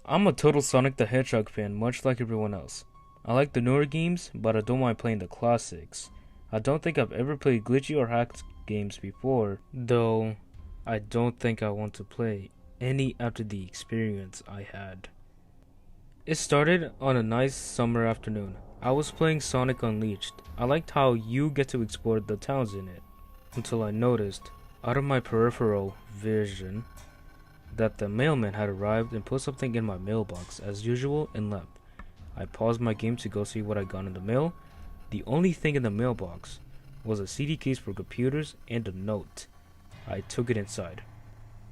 I'm a total Sonic the Hedgehog fan, much like everyone else. I like the newer games, but I don't mind playing the classics. I don't think I've ever played glitchy or hacked games before, though I don't think I want to play any after the experience I had. It started on a nice summer afternoon. I was playing Sonic Unleashed. I liked how you get to explore the towns in it, until I noticed, out of my peripheral vision, that the mailman had arrived and put something in my mailbox as usual and left. I paused my game to go see what I got in the mail. The only thing in the mailbox was a CD case for computers and a note. I took it inside.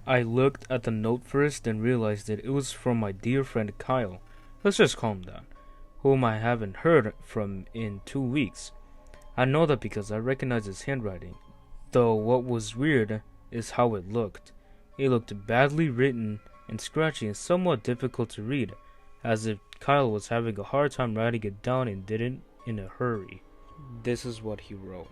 I looked at the note first and realized that it was from my dear friend Kyle. Let's just call him that, whom I haven't heard from in 2 weeks. I know that because I recognize his handwriting, though what was weird is how it looked. It looked badly written and scratchy and somewhat difficult to read, as if Kyle was having a hard time writing it down and did it in a hurry. This is what he wrote.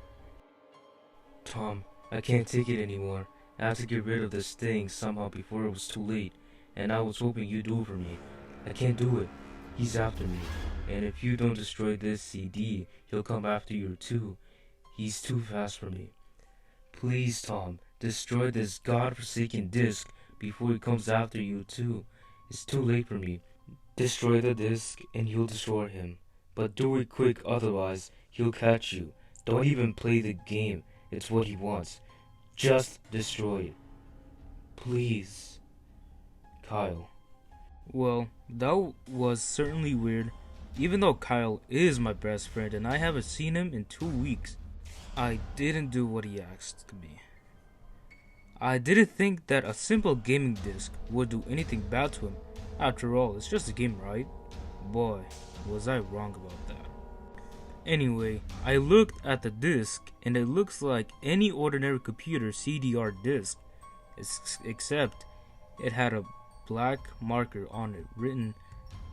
Tom, I can't take it anymore. I have to get rid of this thing somehow before it was too late, and I was hoping you'd do it for me. I can't do it. He's after me, and if you don't destroy this CD, he'll come after you too. He's too fast for me. Please, Tom, destroy this godforsaken disc before he comes after you too. It's too late for me. Destroy the disc and you'll destroy him. But do it quick, otherwise he'll catch you. Don't even play the game. It's what he wants. Just destroy it. Please. Kyle. Well, that was certainly weird. Even though Kyle is my best friend and I haven't seen him in 2 weeks, I didn't do what he asked me. I didn't think that a simple gaming disc would do anything bad to him. After all, it's just a game, right? Boy, was I wrong about that. Anyway, I looked at the disc and it looks like any ordinary computer CDR disc, except it had a black marker on it written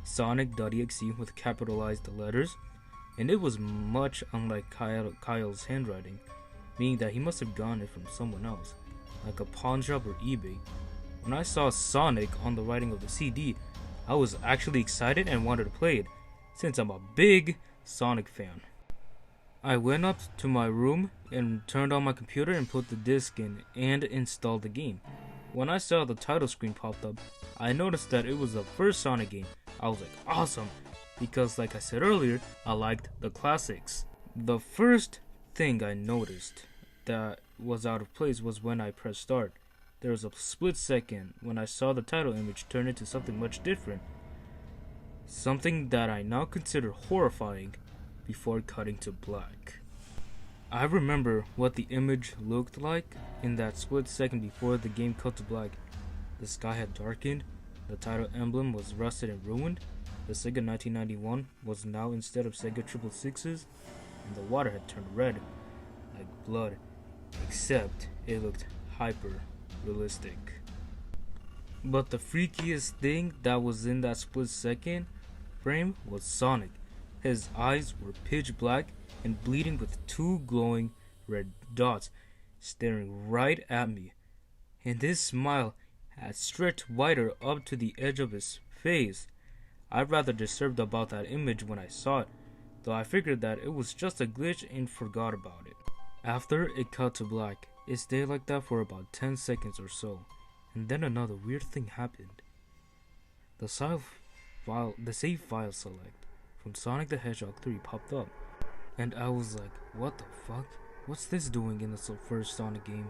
Sonic.exe with capitalized letters, and it was much unlike Kyle's handwriting, meaning that he must have gotten it from someone else, like a pawn shop or eBay. When I saw Sonic on the writing of the CD, I was actually excited and wanted to play it, since I'm a big Sonic fan. I went up to my room and turned on my computer and put the disc in and installed the game. When I saw the title screen popped up, I noticed that it was the first Sonic game. I was like, awesome, because like I said earlier, I liked the classics. The first thing I noticed that was out of place was when I pressed start. There was a split second when I saw the title image turn into something much different. Something that I now consider horrifying before cutting to black. I remember what the image looked like in that split second before the game cut to black. The sky had darkened, the title emblem was rusted and ruined, the Sega 1991 was now instead of Sega 666s, and the water had turned red, like blood, except it looked hyper realistic. But the freakiest thing that was in that split second frame was Sonic. His eyes were pitch black and bleeding with 2 glowing red dots staring right at me, and his smile had stretched wider up to the edge of his face. I rather disturbed about that image when I saw it, though I figured that it was just a glitch and forgot about it. After it cut to black, it stayed like that for about 10 seconds or so, and then another weird thing happened. The save file select from Sonic the Hedgehog 3 popped up, and I was like, what the fuck? What's this doing in the first Sonic game?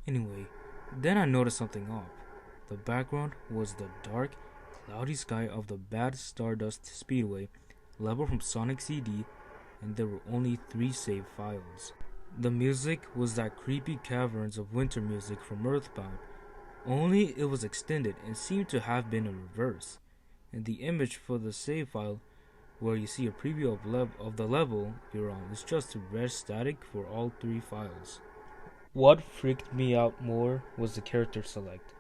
Anyway, then I noticed something off. The background was the dark, cloudy sky of the Bad Stardust Speedway level from Sonic CD, and there were only 3 save files. The music was that creepy Caverns of Winter music from Earthbound, only it was extended and seemed to have been in reverse. And the image for the save file, where you see a preview of the level you're on, is just red static for all 3 files. What freaked me out more was the character select.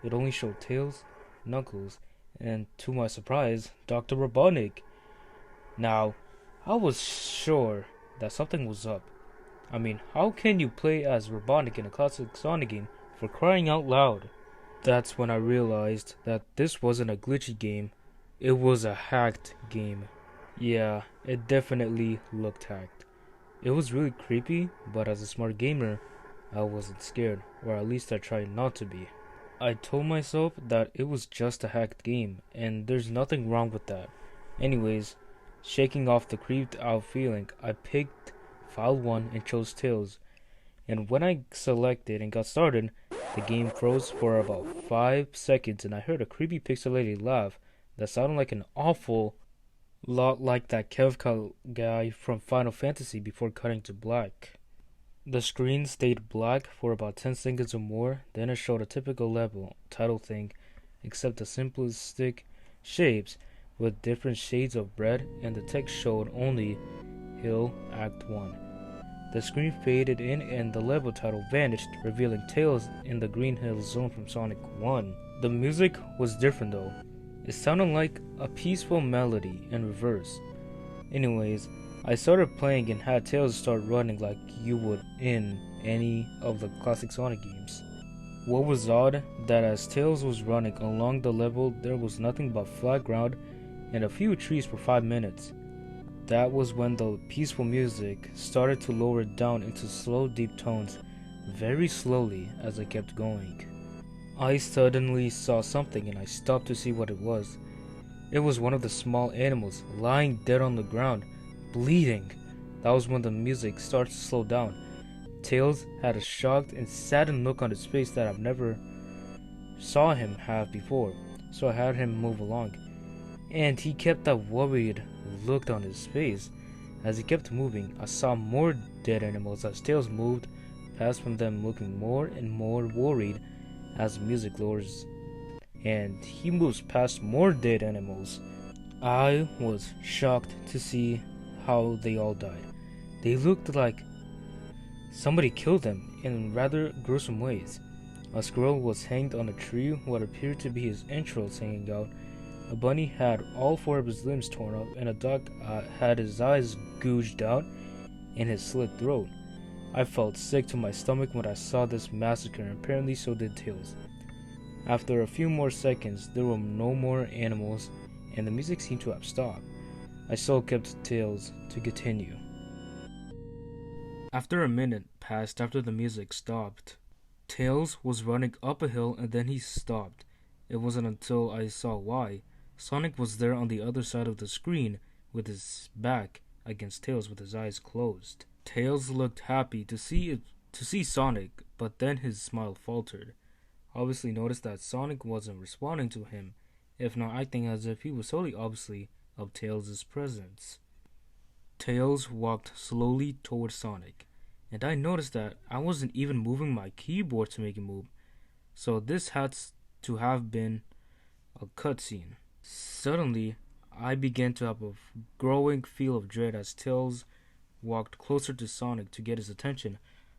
It only showed Tails, Knuckles, and to my surprise, Dr. Robotnik. Now, I was sure that something was up. I mean, how can you play as Robotnik in a classic Sonic game, for crying out loud? That's when I realized that this wasn't a glitchy game, it was a hacked game. Yeah, it definitely looked hacked. It was really creepy, but as a smart gamer, I wasn't scared, or at least I tried not to be. I told myself that it was just a hacked game, and there's nothing wrong with that. Anyways, shaking off the creeped out feeling, I picked File 1 and chose Tails. And when I selected and got started, the game froze for about 5 seconds and I heard a creepy pixelated laugh that sounded like an awful lot like that Kevka guy from Final Fantasy before cutting to black. The screen stayed black for about 10 seconds or more, then it showed a typical level title thing, except the simplistic shapes with different shades of red, and the text showed only Hill Act 1. The screen faded in and the level title vanished, revealing Tails in the Green Hills zone from Sonic 1. The music was different though. It sounded like a peaceful melody in reverse. Anyways, I started playing and had Tails start running like you would in any of the classic Sonic games. What was odd, that as Tails was running along the level, there was nothing but flat ground and a few trees for 5 minutes. That was when the peaceful music started to lower down into slow deep tones, very slowly as I kept going. I suddenly saw something and I stopped to see what it was. It was one of the small animals lying dead on the ground, bleeding. That was when the music started to slow down. Tails had a shocked and saddened look on his face that I've never saw him have before, so I had him move along. And he kept that worried look on his face. As he kept moving, I saw more dead animals as Tails moved past from them, looking more and more worried as the music lowers. And he moves past more dead animals. I was shocked to see how they all died. They looked like somebody killed them in rather gruesome ways. A squirrel was hanged on a tree, what appeared to be his entrails hanging out. A bunny had all 4 of his limbs torn off, and a dog had his eyes gouged out and his slit throat. I felt sick to my stomach when I saw this massacre, and apparently so did Tails. After a few more seconds, there were no more animals, and the music seemed to have stopped. I still kept Tails to continue. After a minute passed after the music stopped, Tails was running up a hill and then he stopped. It wasn't until I saw why. Sonic was there on the other side of the screen with his back against Tails with his eyes closed. Tails looked happy to see Sonic, but then his smile faltered. Obviously noticed that Sonic wasn't responding to him, if not acting as if he was totally obviously of Tails' presence. Tails walked slowly towards Sonic, and I noticed that I wasn't even moving my keyboard to make it move, so this had to have been a cutscene. Suddenly, I began to have a growing feel of dread as Tails walked closer to Sonic to get his attention.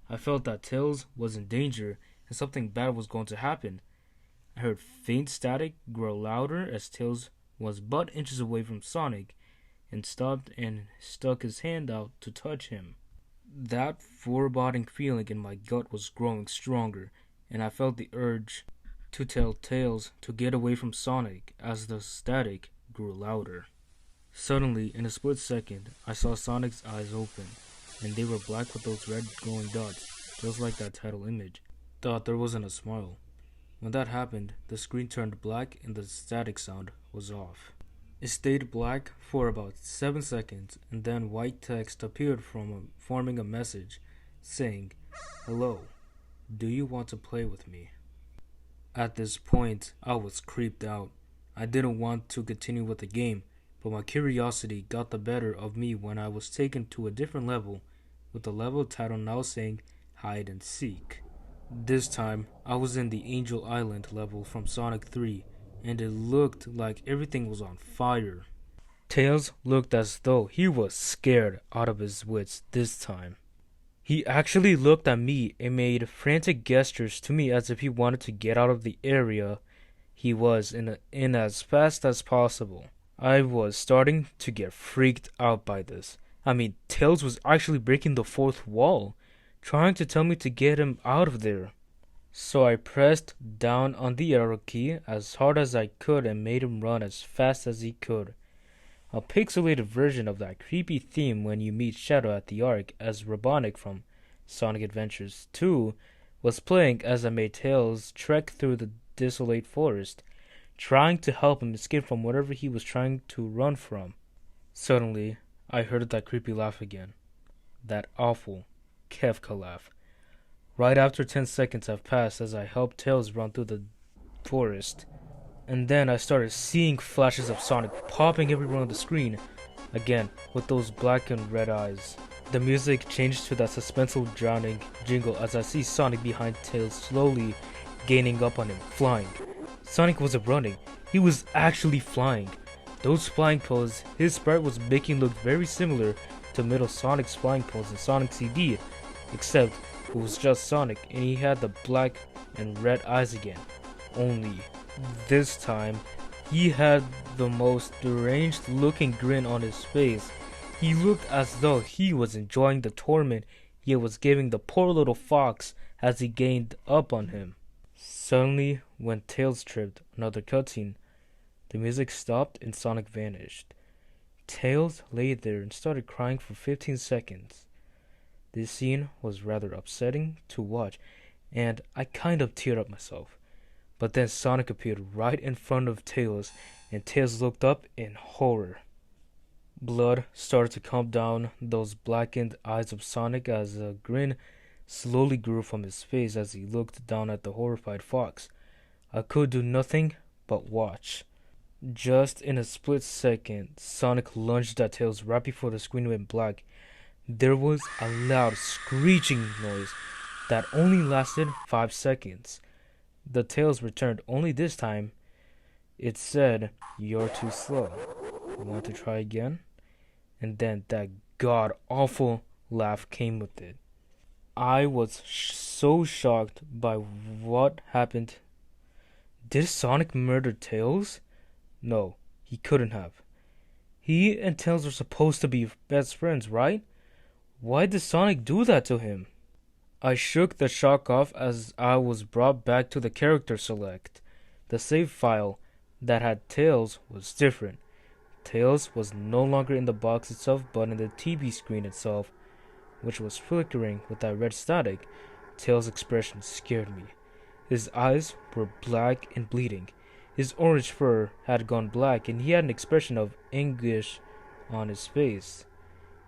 I felt that Tails was in danger and something bad was going to happen. I heard faint static grow louder as Tails was but inches away from Sonic and stopped and stuck his hand out to touch him. That foreboding feeling in my gut was growing stronger, and I felt the urge to tell Tails to get away from Sonic as the static grew louder. Suddenly, in a split second, I saw Sonic's eyes open, and they were black with those red glowing dots, just like that title image. Thought there wasn't a smile. When that happened, the screen turned black and the static sound was off. It stayed black for about 7 seconds, and then white text appeared forming a message saying, "Hello, do you want to play with me?" At this point, I was creeped out. I didn't want to continue with the game, but my curiosity got the better of me when I was taken to a different level, with the level title now saying Hide and Seek. This time, I was in the Angel Island level from Sonic 3, and it looked like everything was on fire. Tails looked as though he was scared out of his wits this time. He actually looked at me and made frantic gestures to me as if he wanted to get out of the area he was in as fast as possible. I was starting to get freaked out by this. I mean, Tails was actually breaking the fourth wall, trying to tell me to get him out of there. So I pressed down on the arrow key as hard as I could and made him run as fast as he could. A pixelated version of that creepy theme when you meet Shadow at the Ark as Robotnik from Sonic Adventures 2 was playing as I made Tails trek through the desolate forest, trying to help him escape from whatever he was trying to run from. Suddenly, I heard that creepy laugh again. That awful Kefka laugh. Right after 10 seconds have passed as I helped Tails run through the forest. And then I started seeing flashes of Sonic popping everywhere on the screen, again with those black and red eyes. The music changed to that suspenseful drowning jingle as I see Sonic behind Tails slowly gaining up on him, flying. Sonic wasn't running, he was actually flying. Those flying poses his sprite was making looked very similar to Middle Sonic's flying pose in Sonic CD, except it was just Sonic and he had the black and red eyes again. Only this time, he had the most deranged looking grin on his face. He looked as though he was enjoying the torment he was giving the poor little fox as he gained up on him. Suddenly, when Tails tripped, another cutscene, the music stopped and Sonic vanished. Tails lay there and started crying for 15 seconds. This scene was rather upsetting to watch, and I kind of teared up myself. But then Sonic appeared right in front of Tails, and Tails looked up in horror. Blood started to come down those blackened eyes of Sonic as a grin slowly grew from his face as he looked down at the horrified fox. I could do nothing but watch. Just in a split second, Sonic lunged at Tails right before the screen went black. There was a loud screeching noise that only lasted 5 seconds. The Tails returned, only this time it said, "You're too slow. Want to try again?" And then that god-awful laugh came with it. I was so shocked by what happened. Did Sonic murder Tails? No, he couldn't have. He and Tails were supposed to be best friends, right? Why did Sonic do that to him? I shook the shock off as I was brought back to the character select. The save file that had Tails was different. Tails was no longer in the box itself but in the TV screen itself, which was flickering with that red static. Tails' expression scared me. His eyes were black and bleeding. His orange fur had gone black and he had an expression of anguish on his face.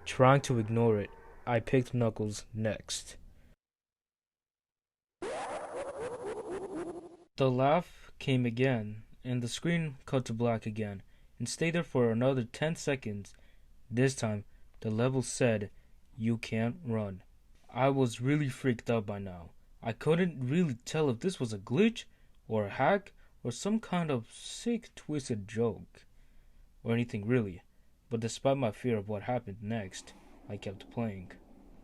Trying to ignore it, I picked Knuckles next. The laugh came again, and the screen cut to black again, and stayed there for another 10 seconds. This time, the level said, "You can't run." I was really freaked out by now. I couldn't really tell if this was a glitch, or a hack, or some kind of sick, twisted joke, or anything really. But despite my fear of what happened next, I kept playing.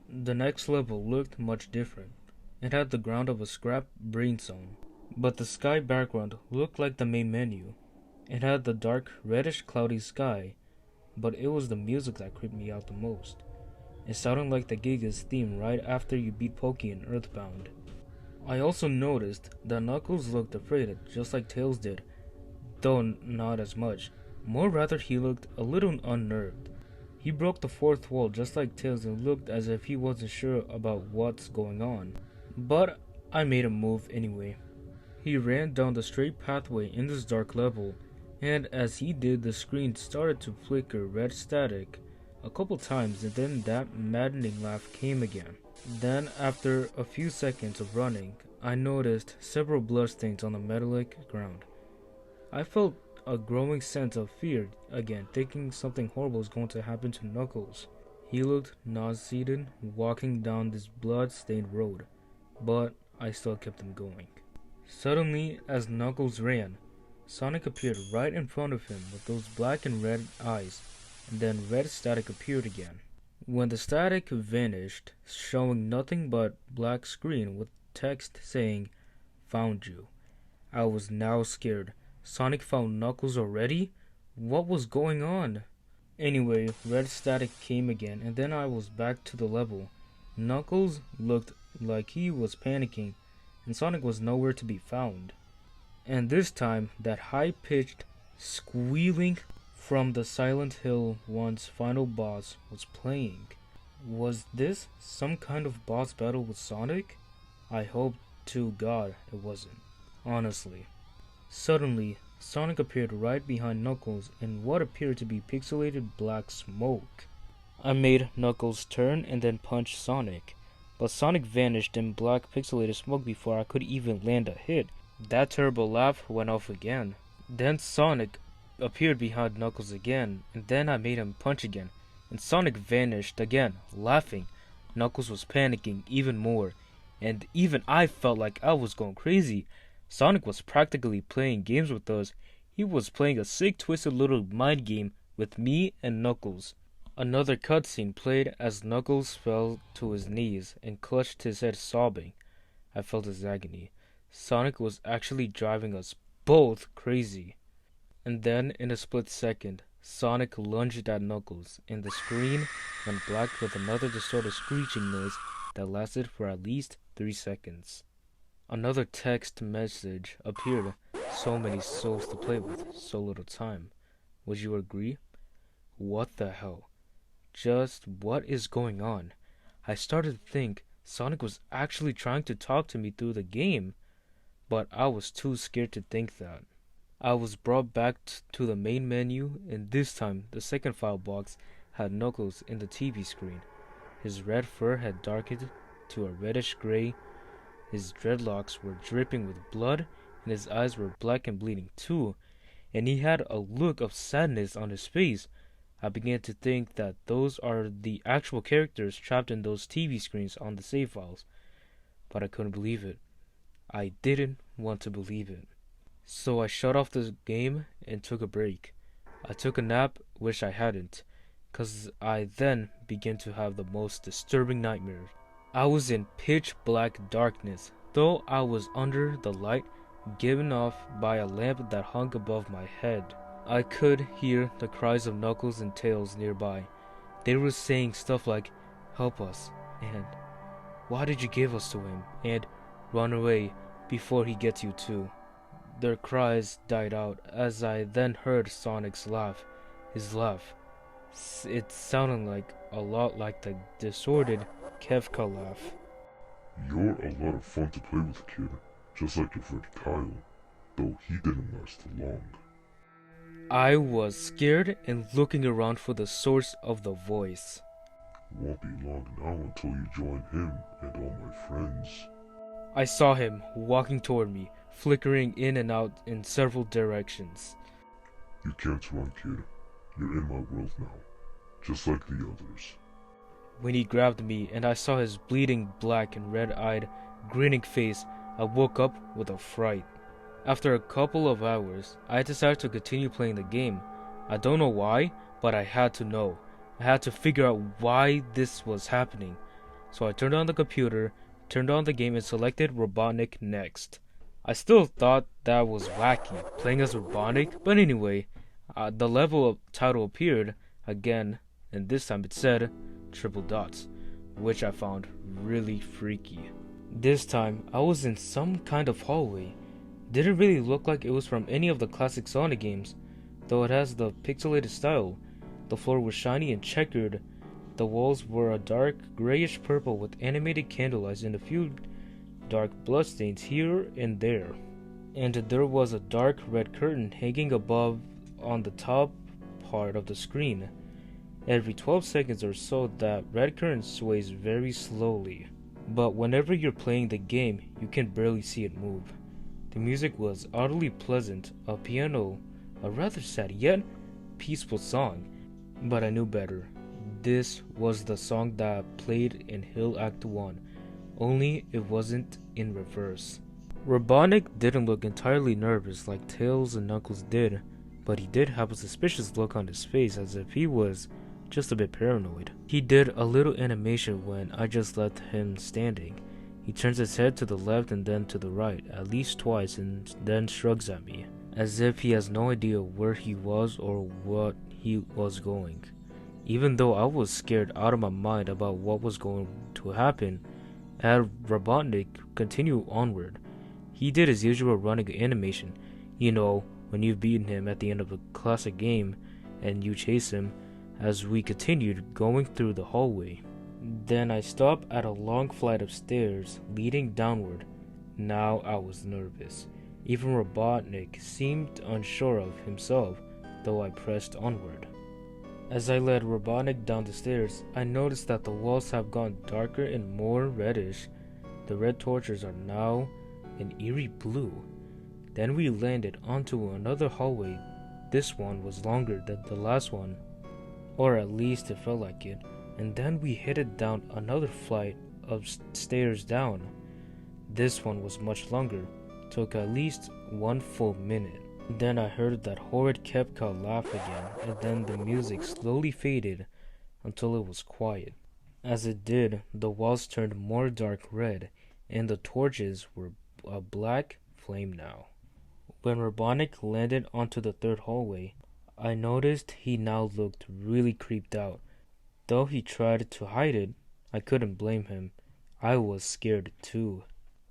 The next level looked much different. It had the ground of a scrap brain zone. But the sky background looked like the main menu. It had the dark, reddish, cloudy sky, but it was the music that creeped me out the most. It sounded like the Giga's theme right after you beat Pokey in Earthbound. I also noticed that Knuckles looked afraid, just like Tails did, though not as much. More rather, he looked a little unnerved. He broke the fourth wall just like Tails and looked as if he wasn't sure about what's going on. But I made him move anyway. He ran down the straight pathway in this dark level, and as he did, the screen started to flicker red static a couple times, and then that maddening laugh came again. Then, after a few seconds of running, I noticed several bloodstains on the metallic ground. I felt a growing sense of fear again, thinking something horrible is going to happen to Knuckles. He looked nauseated walking down this blood-stained road, but I still kept him going. Suddenly, as Knuckles ran, Sonic appeared right in front of him with those black and red eyes, and then red static appeared again. When the static vanished, showing nothing but black screen with text saying, "Found you," I was now scared. Sonic found Knuckles already? What was going on? Anyway, red static came again, and then I was back to the level. Knuckles looked like he was panicking, and Sonic was nowhere to be found. And this time, that high-pitched squealing from the Silent Hill 1's final boss was playing. Was this some kind of boss battle with Sonic? I hope to God it wasn't, honestly. Suddenly, Sonic appeared right behind Knuckles in what appeared to be pixelated black smoke. I made Knuckles turn and then punch Sonic, but Sonic vanished in black pixelated smoke before I could even land a hit. That terrible laugh went off again. Then Sonic appeared behind Knuckles again, and then I made him punch again, and Sonic vanished again, laughing. Knuckles was panicking even more, and even I felt like I was going crazy. Sonic was practically playing games with us. He was playing a sick, twisted little mind game with me and Knuckles. Another cutscene played as Knuckles fell to his knees and clutched his head sobbing. I felt his agony. Sonic was actually driving us both crazy. And then, in a split second, Sonic lunged at Knuckles, and the screen went black with another distorted screeching noise that lasted for at least 3 seconds. Another text message appeared. So many souls to play with, so little time. Would you agree? What the hell? Just what is going on? I started to think Sonic was actually trying to talk to me through the game, but I was too scared to think that. I was brought back to the main menu, and this time the second file box had Knuckles in the TV screen. His red fur had darkened to a reddish gray. His dreadlocks were dripping with blood, and his eyes were black and bleeding too, and he had a look of sadness on his face. I began to think that those are the actual characters trapped in those TV screens on the save files, but I couldn't believe it. I didn't want to believe it. So I shut off the game and took a break. I took a nap, which I hadn't, 'cause I then began to have the most disturbing nightmare. I was in pitch black darkness, though I was under the light given off by a lamp that hung above my head. I could hear the cries of Knuckles and Tails nearby. They were saying stuff like, "Help us," and "Why did you give us to him?" and "Run away before he gets you too." Their cries died out as I then heard Sonic's laugh. His laugh. It sounded like a lot like the distorted Kefka laugh. You're a lot of fun to play with, kid. Just like your friend Kyle, though he didn't last long. I was scared and looking around for the source of the voice. Won't be long now until you join him and all my friends. I saw him walking toward me, flickering in and out in several directions. You can't run, kid. You're in my world now, just like the others. When he grabbed me and I saw his bleeding black and red-eyed, grinning face, I woke up with a fright. After a couple of hours, I decided to continue playing the game. I don't know why, but I had to know. I had to figure out why this was happening. So I turned on the computer, turned on the game, and selected Robotnik next. I still thought that was wacky, playing as Robotnik, but anyway, the level title appeared again, and this time it said triple dots, which I found really freaky. This time, I was in some kind of hallway. Didn't really look like it was from any of the classic Sonic games, though it has the pixelated style. The floor was shiny and checkered. The walls were a dark grayish purple with animated candlelights and a few dark bloodstains here and there. And there was a dark red curtain hanging above on the top part of the screen. Every 12 seconds or so, that red curtain sways very slowly. But whenever you're playing the game, you can barely see it move. The music was utterly pleasant, a piano, a rather sad yet peaceful song. But I knew better. This was the song that played in Hill Act 1, only it wasn't in reverse. Robotnik didn't look entirely nervous like Tails and Knuckles did, but he did have a suspicious look on his face as if he was just a bit paranoid. He did a little animation when I just left him standing. He turns his head to the left and then to the right, at least twice, and then shrugs at me, as if he has no idea where he was or what he was going. Even though I was scared out of my mind about what was going to happen, had Robotnik continue onward. He did his usual running animation, you know, when you've beaten him at the end of a classic game and you chase him, as we continued going through the hallway. Then I stopped at a long flight of stairs leading downward. Now I was nervous. Even Robotnik seemed unsure of himself, though I pressed onward. As I led Robotnik down the stairs, I noticed that the walls have gone darker and more reddish. The red torches are now an eerie blue. Then we landed onto another hallway. This one was longer than the last one, or at least it felt like it. And then we headed down another flight of stairs down. This one was much longer, took at least 1 full minute. Then I heard that horrid Kefka laugh again, and then the music slowly faded until it was quiet. As it did, the walls turned more dark red, and the torches were a black flame now. When Robotnik landed onto the third hallway, I noticed he now looked really creeped out. Though he tried to hide it, I couldn't blame him. I was scared too.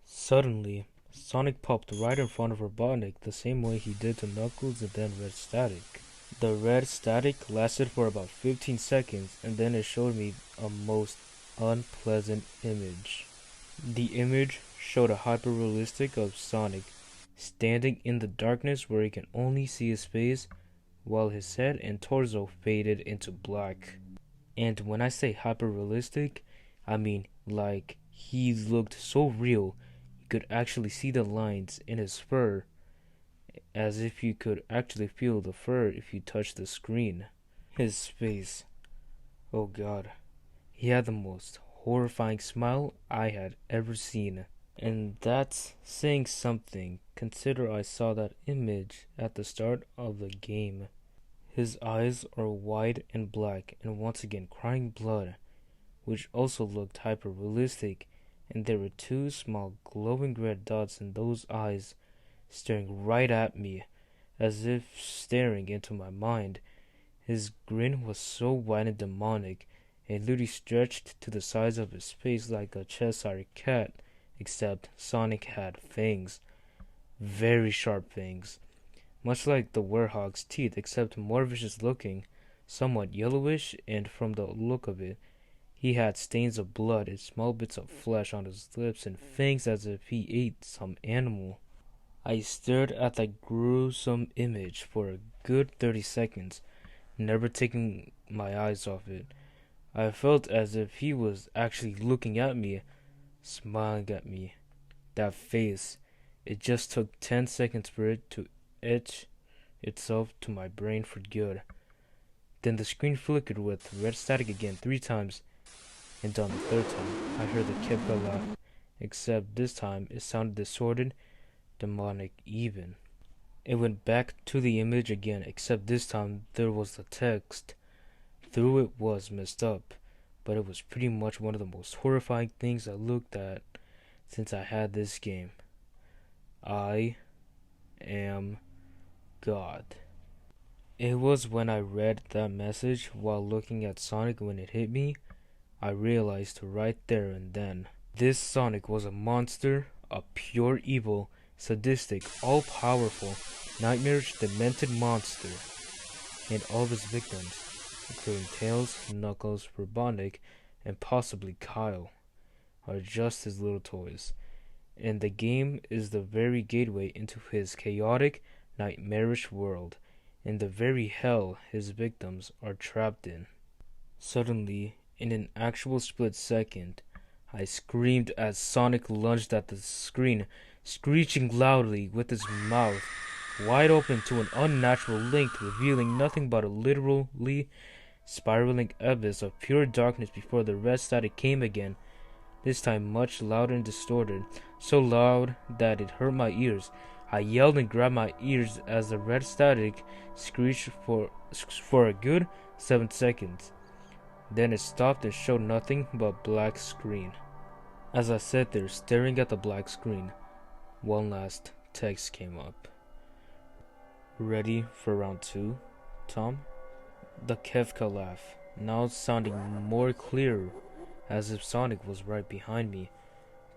Suddenly, Sonic popped right in front of Robotnik the same way he did to Knuckles and then red static. The red static lasted for about 15 seconds and then it showed me a most unpleasant image. The image showed a hyper-realistic of Sonic standing in the darkness where he can only see his face while his head and torso faded into black. And when I say hyper-realistic, I mean like he looked so real you could actually see the lines in his fur, as if you could actually feel the fur if you touched the screen. His face, oh god, he had the most horrifying smile I had ever seen. And that's saying something, consider I saw that image at the start of the game. His eyes are wide and black and once again crying blood, which also looked hyper-realistic, and there were 2 small glowing red dots in those eyes staring right at me, as if staring into my mind. His grin was so wide and demonic, it literally stretched to the size of his face like a Cheshire cat, except Sonic had fangs. Very sharp fangs. Much like the werehog's teeth, except more vicious looking, somewhat yellowish, and from the look of it, he had stains of blood and small bits of flesh on his lips and fangs as if he ate some animal. I stared at that gruesome image for a good 30 seconds, never taking my eyes off it. I felt as if he was actually looking at me, smiling at me. That face, it just took 10 seconds for it to etch itself to my brain for good. Then the screen flickered with red static again 3 times, and on the 3rd time, I heard the Kefka laugh, except this time it sounded distorted, demonic even. It went back to the image again, except this time there was the text. Though it was messed up, but it was pretty much one of the most horrifying things I looked at since I had this game. I am God. It was when I read that message while looking at Sonic when it hit me, I realized right there and then. This Sonic was a monster, a pure evil, sadistic, all-powerful, nightmarish, demented monster. And all of his victims, including Tails, Knuckles, Robotnik, and possibly Kyle, are just his little toys. And the game is the very gateway into his chaotic, nightmarish world, and the very hell his victims are trapped in. Suddenly, in an actual split second, I screamed as Sonic lunged at the screen, screeching loudly with his mouth wide open to an unnatural length, revealing nothing but a literally spiraling abyss of pure darkness before the red static came again, this time much louder and distorted, so loud that it hurt my ears. I yelled and grabbed my ears as the red static screeched for a good 7 seconds. Then it stopped and showed nothing but black screen. As I sat there staring at the black screen, one last text came up. Ready for round 2, Tom? The Kefka laugh, now sounding more clear, as if Sonic was right behind me.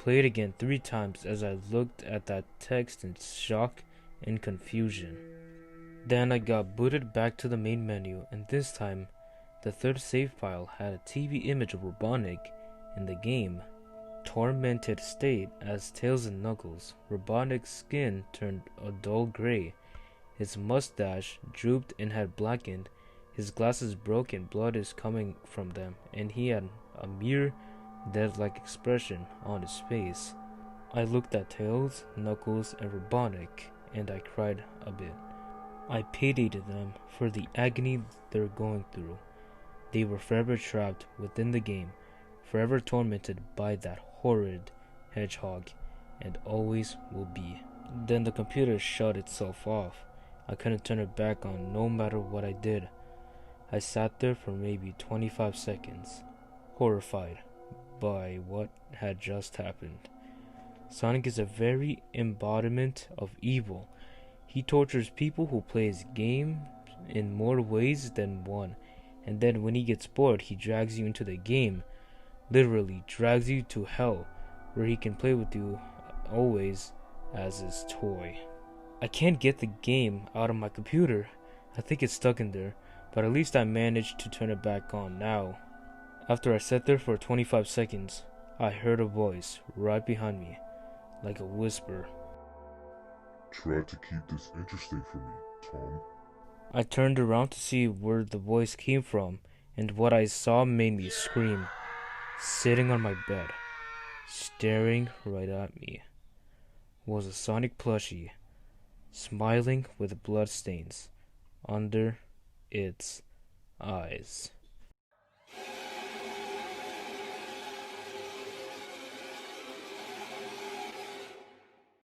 played again 3 times as I looked at that text in shock and confusion. Then I got booted back to the main menu, and this time, the third save file had a TV image of Robotnik in the game. Tormented state as Tails and Knuckles. Robotnik's skin turned a dull gray. His mustache drooped and had blackened. His glasses broke and blood is coming from them, and he had a mere death-like expression on his face. I looked at Tails, Knuckles, and Robotnik, and I cried a bit. I pitied them for the agony they're going through. They were forever trapped within the game, forever tormented by that horrid hedgehog, and always will be. Then the computer shut itself off. I couldn't turn it back on no matter what I did. I sat there for maybe 25 seconds, horrified by what had just happened. Sonic is a very embodiment of evil. He tortures people who play his game in more ways than one, and then when he gets bored, he drags you into the game, literally drags you to hell, where he can play with you always as his toy. I can't get the game out of my computer. I think it's stuck in there, but at least I managed to turn it back on now. After I sat there for 25 seconds, I heard a voice right behind me, like a whisper. Try to keep this interesting for me, Tom. I turned around to see where the voice came from, and what I saw made me scream. Sitting on my bed, staring right at me, was a Sonic plushie, smiling with blood stains under its eyes.